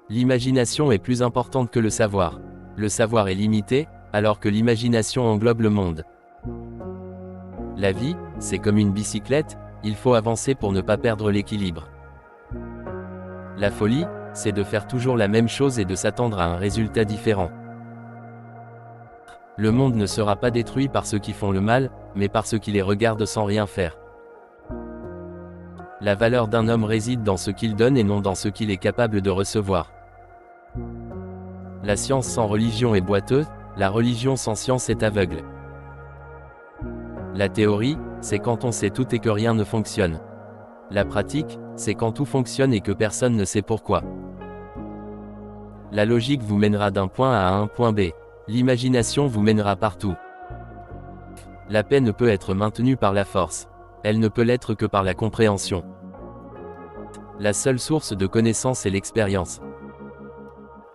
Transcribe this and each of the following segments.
L'imagination est plus importante que le savoir. Le savoir est limité, alors que l'imagination englobe le monde. La vie, c'est comme une bicyclette, il faut avancer pour ne pas perdre l'équilibre. La folie, c'est de faire toujours la même chose et de s'attendre à un résultat différent. Le monde ne sera pas détruit par ceux qui font le mal, mais par ceux qui les regardent sans rien faire. La valeur d'un homme réside dans ce qu'il donne et non dans ce qu'il est capable de recevoir. La science sans religion est boiteuse, la religion sans science est aveugle. La théorie, c'est quand on sait tout et que rien ne fonctionne. La pratique, c'est quand tout fonctionne et que personne ne sait pourquoi. La logique vous mènera d'un point A à un point B. L'imagination vous mènera partout. La paix ne peut être maintenue par la force. Elle ne peut l'être que par la compréhension. La seule source de connaissance est l'expérience.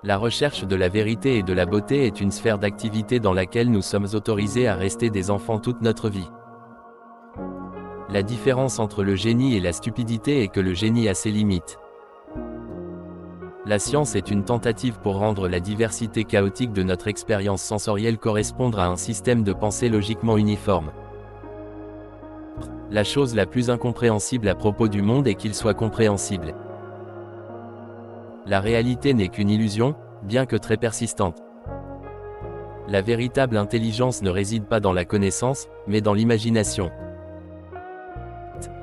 La recherche de la vérité et de la beauté est une sphère d'activité dans laquelle nous sommes autorisés à rester des enfants toute notre vie. La différence entre le génie et la stupidité est que le génie a ses limites. La science est une tentative pour rendre la diversité chaotique de notre expérience sensorielle correspondre à un système de pensée logiquement uniforme. La chose la plus incompréhensible à propos du monde est qu'il soit compréhensible. La réalité n'est qu'une illusion, bien que très persistante. La véritable intelligence ne réside pas dans la connaissance, mais dans l'imagination.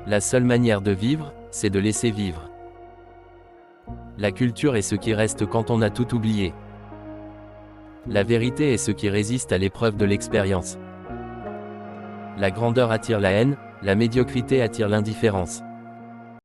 La seule manière de vivre, c'est de laisser vivre. La culture est ce qui reste quand on a tout oublié. La vérité est ce qui résiste à l'épreuve de l'expérience. La grandeur attire la haine, la médiocrité attire l'indifférence.